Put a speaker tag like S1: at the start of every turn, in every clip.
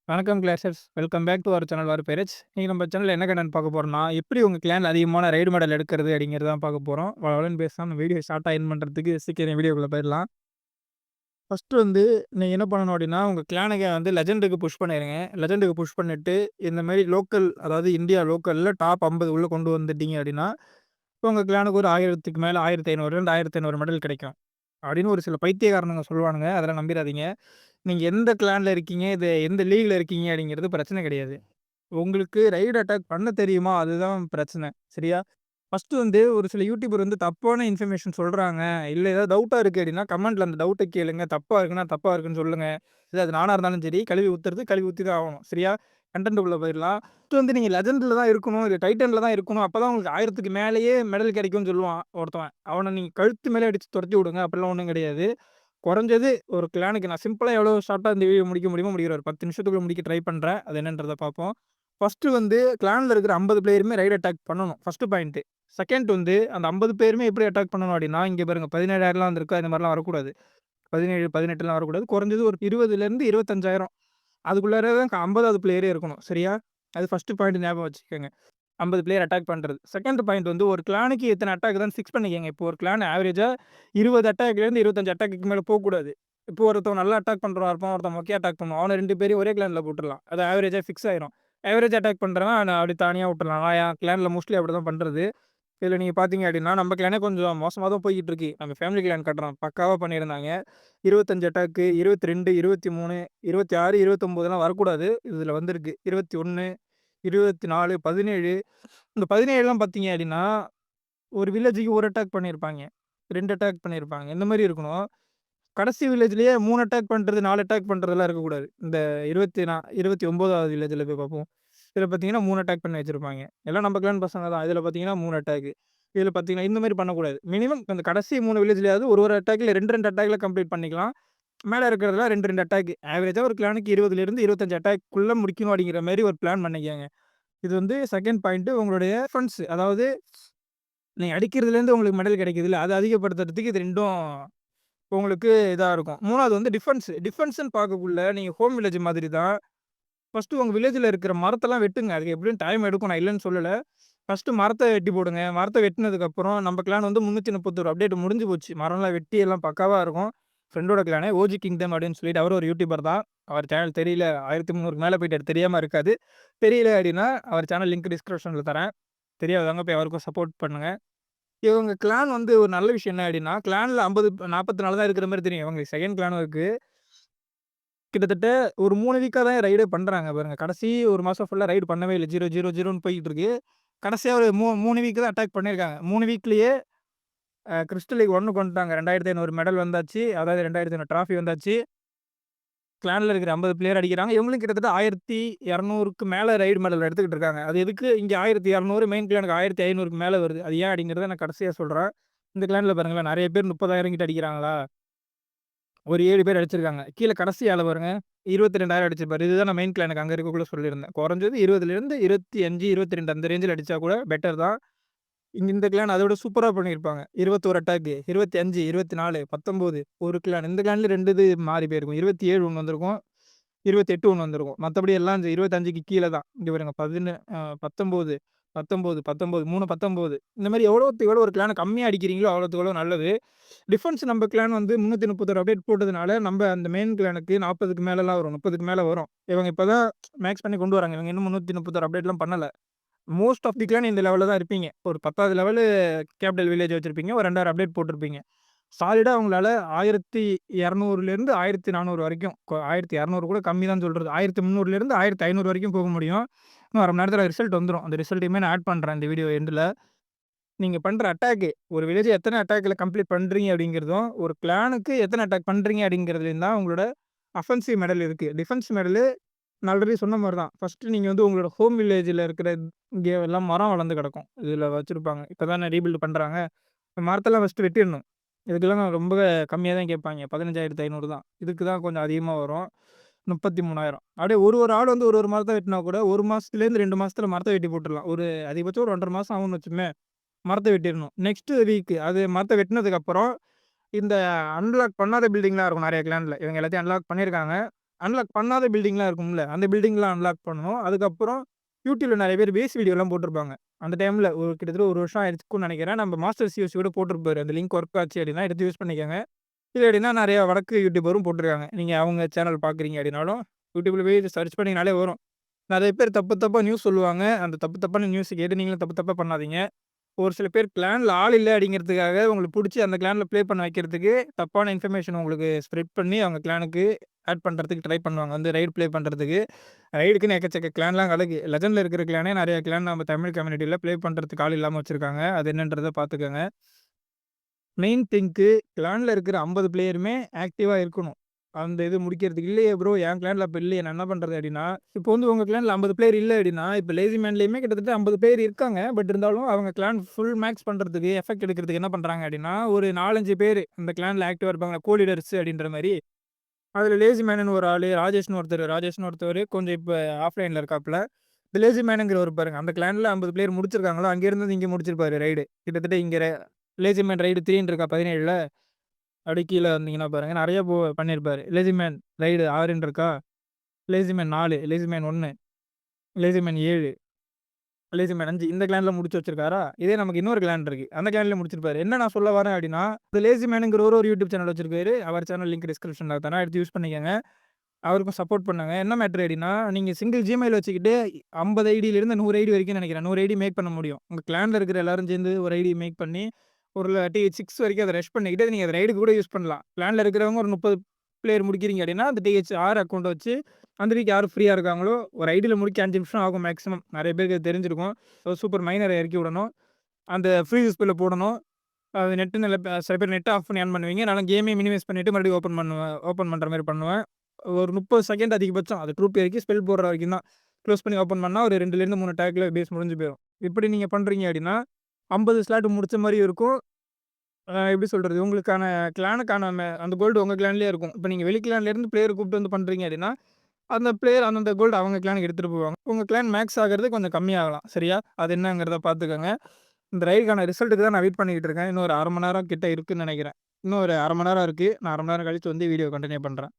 S1: வணக்கம் clashers. Welcome back to our channel War Pirates. இன்னைக்கு நம்ம சேனல்ல என்ன கன்டென்ட் பார்க்க போறோம்னா, எப்படி உங்க கிளான்ல அதிகமான ரைடு மெடல் எடுக்கிறது அப்படிங்கிறது தான் பார்க்க போறோம். வளவலன்னு பேசாம வீடியோ ஷார்ட்டா எண்ட் பண்றதுக்கு சீக்கிரம் வீடியோக்குள்ள போயிடலாம். ஃபர்ஸ்ட் வந்து நீங்க என்ன பண்ணணும் அப்படின்னா, உங்க கிளானுக்கு வந்து லெஜெண்டுக்கு புஷ் பண்ணிருங்க. லெஜெண்டுக்கு புஷ் பண்ணிட்டு, இந்த மாரி லோக்கல் அதாவது இந்தியா லோக்கல்ல டாப் 50 உள்ள கொண்டு வந்துட்டீங்க அப்படின்னா, உங்க கிளானுக்கு ஒரு 1000க்கு மேல 1500 1500 மெடல் கிடைக்கும். அப்படின்னு ஒரு சில பைத்தியக்காரனுங்க சொல்லுவானுங்க. அதெல்லாம் நம்பிறாதீங்க. நீங்க எந்த கிளான்ல இருக்கீங்க, எந்த லீக்ல இருக்கீங்க அப்படிங்கிறது பிரச்சனை கிடையாது. உங்களுக்கு ரைட் அட்டாக் பண்ண தெரியுமா? அதுதான் பிரச்சனை. சரியா? ஃபர்ஸ்ட்டு வந்து ஒரு சில யூடியூபர் வந்து தப்பான இன்ஃபர்மேஷன் சொல்றாங்க. இல்ல ஏதாவது டவுட்டா இருக்கு அப்டின்னா, கமெண்ட்ல அந்த டவுட்ட கேளுங்க. தப்பா இருக்குன்னா, தப்பா இருக்குன்னு சொல்லுங்க. இல்ல அது நானா இருந்தாலும் சரி, கழுவி ஊத்துறது கழுவி ஊத்தி தான் ஆகணும். சரியா? கன்டென்ட் உள்ள போயிரலாம். ஃபர்ஸ்ட்டு வந்து நீங்க லெஜெண்ட்ல தான் இருக்கணும். இல்ல டைட்டன்ல தான் இருக்கணும். அப்பதான் உங்களுக்கு 1000க்கு மேலேயே மெடல் கிடைக்கும்னு சொல்லுவான் ஒருத்தவன். அவன நீங்க கழுத்து மேலே அடிச்சு தொரத்தி விடுங்க. அப்படிலாம் ஒண்ணும் கிடையாது. குறைஞ்சது ஒரு கிளானுக்கு நான் சிம்பிளா எவ்வளோ ஷார்ட்டா இந்த வீடியோ முடிக்க முடியுமோ முடிக்கிறேன். ஒரு 10 நிமிஷத்துக்குள்ள முடிக்க ட்ரை பண்றேன். அது என்னன்றத பார்ப்போம். ஃபர்ஸ்ட்டு வந்து கிளான்ல இருக்கிற 50 பிளேயருமே ரைட் அட்டாக் பண்ணணும். First point. செகண்ட் வந்து அந்த 50 பேருமே எப்படி அட்டாக் பண்ணணும் அப்படின்னா, இங்க பாருங்க 17,000லாம் வந்திருக்கு. அந்த மாரிலாம் வரக்கூடாது. 17, 18லாம் வரக்கூடாது. குறைஞ்சது ஒரு 20லேருந்து 25,000 அதுக்குள்ளார தான் 50வது பிளேயரே இருக்கணும். சரியா? அது ஃபர்ஸ்ட்டு பாயிண்ட் ஞாபகம் வச்சுக்கங்க. 50 பிளேயர் அட்டாக் பண்றது. செகண்ட் பாயிண்ட் வந்து ஒரு கிளானுக்கு இத்தன அட்டாக் தான் ஃபிக்ஸ் பண்ணிக்கங்க. இப்போ ஒரு கிளான் ஆவரேஜா 20 அட்டாக்லேருந்து 25 அட்டாக்குக்கு மேல போக்கூடாது. இப்போ ஒருத்தன் நல்லா அட்டாக் பண்றவனா இருப்பான். ஒருத்தன் மொக்கையா அட்டாக் பண்ணுவான். அவன 2 பேரையும் ஒரே கிளான்ல போட்டுறலாம். அது ஆவரேஜா ஃபிக்ஸ் ஆயிரும். ஆவரேஜ் அட்டாக் பண்றவன் அவன அப்படி தனியா விட்டுறலாம். நான் என் கிளான்ல மோஸ்ட்லி அப்படிதான் பண்றது. இதுல நீங்க பார்த்தீங்க அப்படின்னா, நம்ம கிளானே கொஞ்சம் மோசமா தான் போய்க்கிட்டு இருக்கு. நம்ம ஃபேமிலி கிளான் கட்டுறோம். பக்காவா பண்ணியிருந்தாங்க. 25 அட்டாக்கு, 22, 23, 26, 29லாம் வரக்கூடாது. இதுல வந்திருக்கு. 21, 24, 17 இந்த 17லாம் பார்த்தீங்க அப்படின்னா, ஒரு வில்லேஜுக்கு 1 அட்டாக் பண்ணியிருப்பாய்ங்க. 2 அட்டாக் பண்ணியிருப்பாங்க. இந்த மாரி இருக்கணும். கடைசி வில்லேஜ்லயே 3 அட்டாக் பண்றது, 4 அட்டாக் பண்றதெல்லாம் இருக்கக்கூடாது. இந்த 29வது வில்லேஜ்ல போய் பார்ப்போம். இதில பார்த்தீங்கன்னா 3 அட்டாக் பண்ணி வச்சிருப்பாய்ங்க. எல்லாம் நம்ம கிளான் பசங்க தான். இதில பார்த்தீங்கன்னா 3 அட்டாக்கு. இதில பார்த்தீங்கன்னா இந்த மாரி பண்ணக்கூடாது. மினிமம் அந்த கடைசி 3 வில்லேஜ்லயாவது ஒரு அட்டாக்ல 2 அட்டாக்ல கம்ப்ளீட் பண்ணிக்கலாம். மேல இருக்கிறதெல்லாம் 2 அட்டாக். ஆவரேஜா ஒரு கிளானுக்கு 20லிருந்து 25 அட்டாக்குள்ள முடிக்கணும் அப்படிங்கிற மாரி ஒரு பிளான் பண்ணிக்கங்க. இது வந்து செகண்ட் பாயிண்ட் உங்களுடைய டிஃபென்ஸ். அதாவது நீங்க அடிக்கிறதுலேருந்து உங்களுக்கு மெடல் கிடைக்குதுல்ல, அத அதிகப்படுத்துறதுக்கு இது 2ம் உங்களுக்கு இதா இருக்கும். 3வது வந்து டிஃபென்ஸ். டிஃபென்ஸ்ன்னு பார்க்கக்குள்ள நீங்க ஹோம் வில்லேஜ் மாதிரி தான். ஃபர்ஸ்ட்டு உங்க வில்லேஜ்ல இருக்கிற மரத்தெல்லாம் வெட்டுங்க. அதுக்கு எப்படியும் டைம் எடுக்கும். நான் இல்லன்னு சொல்லல. ஃபர்ஸ்ட்டு மரத்த வெட்டி போடுங்க. மரத்த வெட்டுனதுக்கப்புறம் நம்ம கிளான் வந்து 331 அப்டேட் முடிஞ்சு போச்சு. மரம்லாம் வெட்டி எல்லாம் பக்காவா இருக்கும். ஃப்ரெண்டோட கிளானு ஓஜி கிங்டம் அப்படின்னு சொல்லிட்டு அவரும் ஒரு யூடியூபர் தான். அவர் சேனல் தெரியல 1300க்கு மேல போயிட்டாரு. தெரியாம இருக்காது. தெரியல அப்படின்னா அவர் சேனல் லிங்க் டிஸ்கிரிப்ஷன்ல தரேன். தெரியாதவங்க போய் அவருக்கும் சப்போர்ட் பண்ணுங்க. இவங்க கிளான் வந்து ஒரு நல்ல விஷயம் என்ன அப்டின்னா, கிளான்ல 50 44 தான் இருக்கிற மாரி தெரியும். இவங்க செகண்ட் கிளானும் இருக்கு. கிட்டத்தட்ட ஒரு 3 வீக்கா தான் ரைடே பண்றாங்க பாருங்க. கடைசி 1 மாசம் ஃபுல்லா ரைடு பண்ணவே இல்ல. 0, 0, 0ன்னு போய்க்கிட்டு இருக்கு. கடைசியா ஒரு 3 வீக் தான் அட்டாக் பண்ணியிருக்காங்க. 3 வீக்லயே கிறிஸ்டல் லீக் 1க்கு வந்துட்டாங்க. 2500 மெடல் வந்தாச்சு. அதாவது 2500 டிராஃபி வந்தாச்சு. கிளான்ல இருக்கிற 50 பிளேயர் அடிக்கிறாங்க. இவங்களும் கிட்டத்தட்ட 1200க்கு மேல ரைடு மெடல் எடுத்துக்கிட்டு இருக்காங்க. அது எதுக்கு இங்க 1200 மெயின் கிளானுக்கு 1500க்கு மேல வருது. அது ஏன் அப்படிங்கிறத நான் கடைசியா சொல்றேன். இந்த கிளான்ல பாருங்களேன் நெறைய பேர் 30,000 கிட்ட அடிக்கிறாங்களா? ஒரு 7 பேர் அடிச்சிருக்காங்க. கீழ கடைசி ஆள பாருங்க. 22,000 அடிச்சிருப்பாரு. இதுதான் நான் மெயின் கிளானுக்கு அங்க இருக்கக்குள்ள சொல்லியிருந்தேன். குறைஞ்சது 20லிருந்து 25, 22 அந்த ரேஞ்சுல அடிச்சா கூட பெட்டர் தான். இந்த கிளான் அதோட சூப்பரா பண்ணியிருப்பாங்க. 21 அட்டாக்கு, 25, 24, 19 ஒரு கிளான். இந்த கிளான்ல 2 இது மாறி போயிருக்கும். 27 ஒண்ணு வந்திருக்கும். 28 ஒண்ணு வந்திருக்கும். மத்தபடி எல்லாம் இந்த 25க்கு கீழ தான். இங்க பாருங்க 19, 19, 19, 3 19 இந்த மாரி எவ்வளோத்துக்கு எவ்வளோ ஒரு கிளான கம்மியா அடிக்கிறீங்களோ, அவ்வளோத்துக்கு எவ்வளோ நல்லது. டிஃபென்ஸ் நம்ம கிளான் வந்து 331 அப்டேட் போட்டதுனால, நம்ப அந்த மெயின் கிளானுக்கு 40க்கு மேலலாம் வரும். 30க்கு மேல வரும். இவங்க இப்ப தான் மேக்ஸ் பண்ணி கொண்டு வராங்க. இவங்க இன்னும் 331 அப்டேட்லாம் பண்ணல. மோஸ்ட் ஆஃப் தி கிளான் இந்த லெவல்ல தான் இருப்பீங்க. ஒரு 10வது லெவலு கேபிட்டல் வில்லேஜ் வச்சிருப்பீங்க. ஒரு 2000 அப்டேட் போட்டிருப்பீங்க. சாலிடா உங்களால 1200லேருந்து 1400 வரைக்கும் 1200 கூட கம்மி தான் சொல்றது. 1300லேருந்து 1500 வரைக்கும் போக முடியும். இன்னும் 1/2 மணி நேரத்தில ரிசல்ட் வந்துரும். அந்த ரிசல்ட்டையுமே நான் ஆட் பண்றேன் இந்த வீடியோ எண்டுல. நீங்க பண்ற அட்டாக்கு, ஒரு வில்லேஜ் எத்தன அட்டாக்ல கம்ப்ளீட் பண்றீங்க அப்படிங்கிறதும், ஒரு கிளானுக்கு எத்தன அட்டாக் பண்றீங்க அப்படிங்கிறதுலயும் தான் உங்களோட அஃபென்சிவ் மெடல் இருக்கு. டிஃபென்ஸ் மெடலு நான் ஆல்ரெடி சொன்ன மாரி தான். ஃபர்ஸ்ட்டு நீங்க வந்து உங்களோட ஹோம் வில்லேஜ்ல இருக்கிற இங்க எல்லாம் மரம் வளர்ந்து கிடக்கும். இதுல வச்சிருப்பாங்க. இப்ப தானே ரீபில்ட் பண்றாங்க. மரத்தெல்லாம் ஃபர்ஸ்ட்டு வெட்டிறணும். இதுக்கெல்லாம் ரொம்ப கம்மியா தான் கேட்பாய்ங்க. 15,500 தான். இதுக்கு தான் கொஞ்சம் அதிகமா வரும். 33,000 அப்படியே ஒரு ஆள் வந்து ஒரு மரத்த வெட்டினா கூட 1 மாசத்துலேருந்து 2 மாசத்துல மரத்த வெட்டி போட்டுறலாம். ஒரு அதிகபட்சம் ஒரு 1 1/2 மாசம் ஆகும்னு வச்சுக்கோங்களேன். மரத்த வெட்டிறணும். நெக்ஸ்ட் வீக் அது மரத்த வெட்டினதுக்கப்புறம், இந்த அன்லாக் பண்ணாத பில்டிங்லாம் இருக்கும் நெறைய கிளான்ல. இவங்க எல்லாத்தையும் அன்லாக் பண்ணியிருக்காங்க. அன்லாக் பண்ணாத பில்டிங்லாம் இருக்கும்ல. அந்த பில்டிங்லாம் அன்லாக் பண்ணணும். அதுக்கப்புறம் YouTubeல நெறைய பேர் பேஸ் வீடியோலாம் போட்டிருப்பாங்க. அந்த டைம்ல ஒரு கிட்டத்தட்ட 1 வருஷம் ஆயிருக்கும்னு நெனைக்கிறேன். நம்ம மாஸ்டர் சிஓசி கூட போட்டிருப்பாரு. அந்த லிங்க் ஒர்க் ஆச்சு அப்டின்னா எடுத்து யூஸ் பண்ணிக்கங்க. இல்ல அப்டின்னா நெறைய வடக்கு யூடியூபரும் போட்டுருக்காங்க. நீங்க அவங்க சேனல் பார்க்குறீங்க அப்டின்னாலும், YouTubeல போய் சர்ச் பண்ணீங்கனாலே வரும். நெறைய பேர் தப்பு தப்பா நியூஸ் சொல்லுவாங்க. அந்த தப்பு தப்பான நியூஸ கேட்டு நீங்களும் தப்பு தப்பா பண்ணாதீங்க. ஒரு சில பேர் கிளான்ல ஆள் இல்ல அப்டிங்கிறதுக்காக உங்களுக்கு புடிச்சு அந்த கிளான்ல ப்ளே பண்ண வைக்கிறதுக்கு தப்பான இன்ஃபர்மேஷன் உங்களுக்கு ஸ்ப்ரெட் பண்ணி அவங்க கிளானுக்கு ஆட் பண்றதுக்கு ட்ரை பண்ணுவாங்க. வந்து ரைட் ப்ளே பண்றதுக்கு. ரைடுக்குன்னு எக்கச்சக்க கிளான்லாம் கெடக்கு. லெஜண்ட்ல இருக்கிற கிளானே நெறைய கிளான் நம்ம தமிழ் கம்யூனிட்டில ப்ளே பண்றதுக்கு ஆள் இல்லாம வச்சிருக்காங்க. அது என்னன்றத பார்த்துக்கங்க. மெயின் திங்க்கு கிளான்ல இருக்கிற 50 பிளேயருமே ஆக்டிவா இருக்கணும். அந்த இது முடிக்கிறதுக்கு. இல்லையே ப்ரோ என் கிளான்ல அப்ப இல்லையே நான் என்ன பண்றது அப்டின்னா, இப்போ வந்து உங்க கிளான்ல 50 பிளேயர் இல்ல அப்டின்னா, இப்ப லேசி மேன்லயுமே கிட்டத்தட்ட 50 பேர் இருக்காங்க. பட் இருந்தாலும் அவங்க கிளான் ஃபுல் மேக்ஸ் பண்றதுக்கு, எஃபெக்ட் எடுக்கிறதுக்கு என்ன பண்றாங்க அப்டின்னா, ஒரு 4, 5 பேரு அந்த கிளான்ல ஆக்டிவா இருப்பாங்க. லீடர்ஸ் அப்டின்ற மாரி. அதுல லேசி மேனுன்னு ஒரு ஆளு, ராஜேஷ்னு ஒருத்தரு கொஞ்சம் இப்ப ஆஃப்லைன்ல இருக்காப்ல. இந்த லேசி மேனுங்கிறவரு பாருங்க, அந்த கிளான்ல 50 பிளேயர் முடிச்சிருக்காங்களோ, அங்க இருந்து இங்க முடிச்சிருப்பாரு ரைடு. கிட்டத்தட்ட இங்க லேசி மேன் ரைடு 3ன்னு இருக்கா 17ல. அப்படியே கீழ வந்தீங்கன்னா பாருங்க, நெறைய பண்ணியிருப்பாரு. லேசி மேன் ரைடு 6ன்னு இருக்கா, lazy man 4, lazy man 1, lazy man 7, lazy man 5 இந்த கிளான்ல முடிச்சு வச்சிருக்காரா? இதே நமக்கு இன்னொரு கிளான் இருக்கு. அந்த கிளான்லயும் முடிச்சிருப்பாரு. என்ன நான் சொல்ல வரேன் அப்படின்னா, இந்த லேசி மேனுங்கிறவரு ஒரு யூடியூப் சேனல் வச்சிருக்காரு. அவர் சேனல் லிங்க் டிஸ்கிரிப்ஷன்ல தரேன். எடுத்து யூஸ் பண்ணிக்கங்க. அவருக்கும் சப்போர்ட் பண்ணுங்க. என்ன மேட்டர் அப்டின்னா, நீங்க சிங்கிள் Gmail வச்சுக்கிட்டு 50 ஐடியிலிருந்து 100 ஐடி வரைக்கும் நெனைக்கிறேன். 100 ஐடி மேக் பண்ண முடியும். உங்க கிளான்ல இருக்கிற எல்லாரும் சேர்ந்து ஒரு ஐடி மேக் பண்ணி, ஒரு TH6 வரைக்கும் அத ரஷ் பண்ணிக்கிட்டு, நீங்க அத ரைடுக்கு கூட யூஸ் பண்ணலாம். கிளான்ல இருக்கிறவங்க ஒரு 30 பிளேயர் முடிக்கிறீங்க அப்டின்னா, அந்த TH6 அக்கவுண்ட் வச்சு, அந்த வீக் யார் ஃப்ரீயா இருக்காங்களோ, ஒரு ஐடில முடிக்க 5 நிமிஷம் ஆகும் மேக்ஸிமம். நெறைய பேருக்கு அது தெரிஞ்சிருக்கும். சூப்பர் மைனர இறக்கி விடணும். அந்த ஃப்ரீ ஸ்பெல்ல போடணும். அது நெட்டுன்னு இல்ல சில பேர் நெட்ட ஆஃப் பண்ணி ஆன் பண்ணுவீங்க. நான்லாம் கேமே மினிமைஸ் பண்ணிட்டு மறுபடியும் ஓப்பன் பண்ற மாரி பண்ணுவேன். ஒரு 30 செகண்ட் அதிகபட்சம். அது ட்ரூப் இறக்கி ஸ்பெல் போடுற வரைக்கும் தான். க்ளோஸ் பண்ணி ஓப்பன் பண்ணா ஒரு 2லேருந்து 3 டேக்ல பேஸ் முடிஞ்சு போயிரும். இப்படி நீங்க பண்றீங்க அப்படின்னா, 50 ஸ்லாட் முடிச்ச மாரியும் இருக்கும். எப்படி சொல்றது? உங்களுக்கான கிளானுக்கான அந்த கோல்டு உங்க கிளான்லயே இருக்கும். இப்ப நீங்க வெளி கிளான்ல இருந்து பிளேயர கூப்பிட்டு வந்து பண்றீங்க அப்படின்னா, அந்த பிளேயர் அந்தந்த கோல்டு அவங்க கிளானுக்கு எடுத்துட்டு போவாங்க. உங்க கிளான் மேக்ஸ் ஆகுறது கொஞ்சம் கம்மியாகலாம். சரியா? அது என்னங்கிறத பார்த்துக்கங்க. இந்த ரைடுக்கான ரிசல்ட்டுக்கு தான் நான் வெயிட் பண்ணிக்கிட்டு இருக்கேன். இன்னும் ஒரு 1/2 மணி நேரம் கிட்ட இருக்குன்னு நெனைக்கிறேன். இன்னும் ஒரு 1/2 மணி நேரம் இருக்கு. நான் 1/2 மணி நேரம் கழிச்சு வந்து வீடியோ கன்டின்யூ பண்றேன்.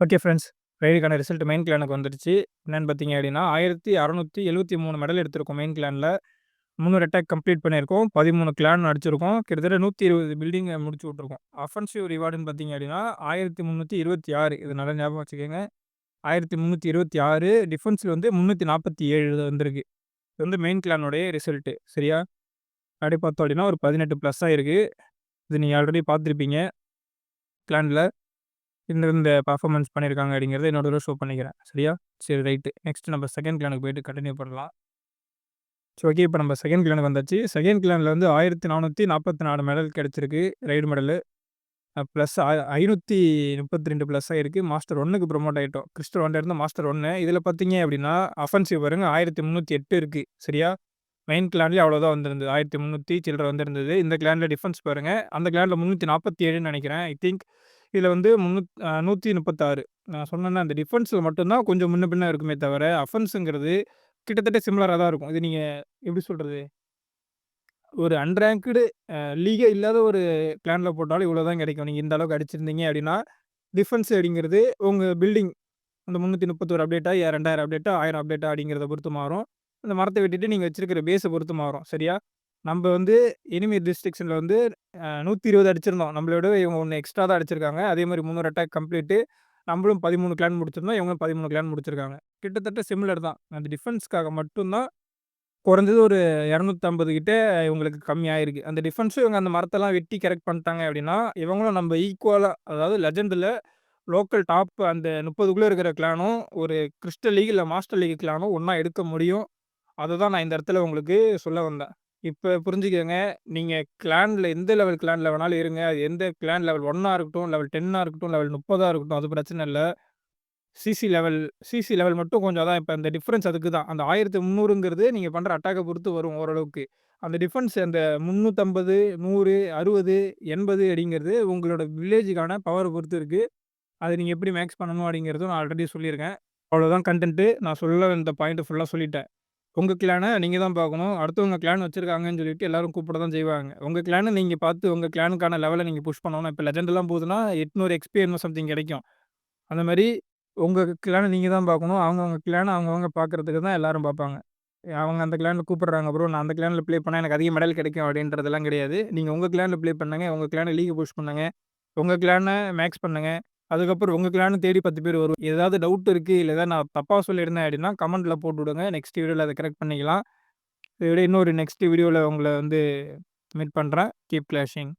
S1: Okay friends. ரைடுக்கான ரிசல்ட் மெயின் கிளானுக்கு வந்துருச்சு. என்னன்னு பார்த்தீங்க அப்படின்னா, 1673 மெடல் எடுத்திருக்கோம் மெயின் கிளான்ல. 300 அட்டாக் கம்ப்ளீட் பண்ணியிருக்கோம். 13 கிளான் அடிச்சிருக்கோம். கிட்டத்தட்ட 120 பில்டிங்க முடிச்சு விட்டுருக்கோம். அஃபென்சிவ் ரிவார்டுன்னு பார்த்தீங்க அப்படின்னா, 1326 இது நல்லா ஞாபகம் வச்சுக்கங்க. 1326 டிஃபென்ஸ்ல வந்து 347 வந்திருக்கு. இது வந்து மெயின் கிளானுடைய ரிசல்ட். சரியா? அப்படி பார்த்தோம் அப்படின்னா, ஒரு 18 பிளஸ் ஆயிருக்கு. இது நீங்க ஆல்ரெடி பார்த்துருப்பீங்க கிளான்ல. இந்த இந்த பெர்ஃபார்மன்ஸ் பண்ணியிருக்காங்க அப்படிங்கிறத இன்னொரு தடவ ஷோ பண்ணிக்கிறேன். சரியா? சரி ரைட்டு. நெக்ஸ்ட் நம்ம செகண்ட் கிளானுக்கு போயிட்டு கன்டின்யூ பண்ணலாம். சரி ஓகே. இப்ப நம்ம செகண்ட் கிளானுக்கு வந்தாச்சு. செகண்ட் கிளான்ல வந்து 1444 மெடல் கிடைச்சிருக்கு. Raid medal. பிளஸ் 532 பிளஸ் ஆயிருக்கு. மாஸ்டர் 1க்கு ப்ரமோட் ஆயிட்டோம். கிறிஸ்டோ 1ல இருந்து மாஸ்டர் 1. இதில பார்த்தீங்க அப்படின்னா, அஃபென்சிவ் பாருங்க 1308 இருக்கு. சரியா? மெயின் கிளான்லயும் அவ்வளோதான் வந்திருந்தது. 1300 சில்ற வந்திருந்தது. இந்த கிளான்ல டிஃபென்ஸ் பாருங்க. அந்த கிளான்ல 347ன்னு நெனைக்கிறேன். I think. இதில வந்து 136. நான் சொன்னேன்ல அந்த டிஃபென்ஸ்ல மட்டும் தான் கொஞ்சம் முன்ன பின்ன இருக்குமே தவிர, அஃபென்ஸ்ங்கிறது கிட்டத்தட்ட சிமிலரா தான் இருக்கும். இது நீங்க எப்படி சொல்றது? ஒரு அன்ரேங்க்டு லீகே இல்லாத ஒரு கிளான்ல போட்டாலும் இவ்வளோ தான் கிடைக்கும். நீங்க இந்த அளவுக்கு அடிச்சிருந்தீங்க அப்படின்னா, டிஃபென்ஸ் அப்படிங்கிறது உங்க பில்டிங் அந்த 331 அப்டேட்டா, 2000 அப்டேட்டா, 1000 அப்டேட்டா அப்படிங்கிறத பொறுத்து மாறும். அந்த மரத்த வெட்டிட்டு நீங்க வச்சிருக்கிற பேஸ பொறுத்து மாறும். சரியா? நம்ப வந்து எனிமி டிஸ்ட்ரிக்ஷன்ல வந்து 120 அடிச்சிருந்தோம். நம்மள விட இவங்க 1 எக்ஸ்ட்ரா தான் அடிச்சிருக்காங்க. அதே மாரி 300 அட்டாக் கம்ப்ளீட்டு. நம்மளும் 13 கிளான் முடிச்சிருந்தோம். இவங்களும் 13 கிளான் முடிச்சிருக்காங்க. கிட்டத்தட்ட சிமிலர் தான். அந்த டிஃபென்ஸ்க்காக மட்டும் தான் குறைஞ்சது ஒரு 250 கிட்ட இவங்களுக்கு கம்மி ஆயிருக்கு. அந்த டிஃபென்ஸும் இவங்க அந்த மரத்தெல்லாம் வெட்டி கரெக்ட் பண்ணிட்டாங்க அப்படின்னா, இவங்களும் நம்ம ஈக்குவலா அதாவது லெஜெண்ட்ல லோக்கல் டாப் அந்த 30க்குள்ள இருக்கிற கிளானும், ஒரு கிறிஸ்டல் லீக் இல்ல மாஸ்டர் லீக் கிளானும் ஒண்ணா எடுக்க முடியும். அததான் நான் இந்த இடத்துல உங்களுக்கு சொல்ல வந்தேன். இப்ப புரிஞ்சுக்கங்க. நீங்க கிளான்ல எந்த லெவல் கிளான்ல வேணாலும் இருங்க. அது எந்த கிளான் லெவல் 1ஆ இருக்கட்டும், லெவல் 10ஆ இருக்கட்டும், லெவல் 30ஆ இருக்கட்டும். அது பிரச்சனை இல்ல. சிசி லெவல் சிசி லெவல் மட்டும் கொஞ்சம் அதான் இப்ப அந்த டிஃபரன்ஸ் அதுக்கு தான். அந்த 1300ங்கிறது நீங்க பண்ற அட்டாக்க பொறுத்து வரும் ஓரளவுக்கு. அந்த டிஃபென்ஸ் அந்த 350, 100, 60, 80 அப்படிங்கிறது உங்களோட வில்லேஜுக்கான பவர பொறுத்து இருக்கு. அத நீங்க எப்படி மேக்ஸ் பண்ணணும் அப்படிங்கிறதும் நான் ஆல்ரெடி சொல்லியிருக்கேன். அவ்வளோதான் கன்டென்ட்டு. நான் சொல்ல வந்த பாயிண்ட் ஃபுல்லா சொல்லிட்டேன். உங்க கிளான நீங்க தான் பார்க்கணும். அடுத்தவங்க கிளான் வச்சிருக்காங்கன்னு சொல்லிட்டு எல்லாரும் கூப்பிட தான் செய்வாங்க. உங்க கிளான நீங்க பார்த்து உங்க கிளானுக்கான லெவல நீங்க புஷ் பண்ணணும். இப்ப லெஜெண்ட்லாம் போகுதுன்னா 800 எக்ஸ்பி என்னமோ சம்திங் கிடைக்கும். அந்த மாரி உங்க கிளான நீங்க தான் பார்க்கணும். அவங்கவங்க கிளான அவங்கவங்க பார்க்கறதுக்கு தான் எல்லாரும் பார்ப்பாங்க. அவங்க அந்த கிளான்ல கூப்பிடுறாங்க ப்ரோ. நான் அந்த கிளான்ல ப்ளே பண்ணா எனக்கு அதிக மெடல் கிடைக்கும் அப்படின்றதெல்லாம் கிடையாது. நீங்க உங்க கிளான்ல ப்ளே பண்ணுங்க. உங்க கிளான லீக் புஷ் பண்ணுங்க. உங்க கிளான மேக்ஸ் பண்ணுங்க. அதுக்கப்புறம் உங்க கிளான தேடி 10 பேர் ஏதாவது டவுட் இருக்கு, இல்ல ஏதாவது நான் தப்பா சொல்லியிருந்தேன் அப்படின்னா, கமெண்ட்ல போட்டு விடுங்க. நெக்ஸ்ட் வீடியோல அத கரெக்ட் பண்ணிக்கலாம். இத விட இன்னொரு நெக்ஸ்ட் வீடியோல உங்கள வந்து மீட் பண்றேன். Keep clashing.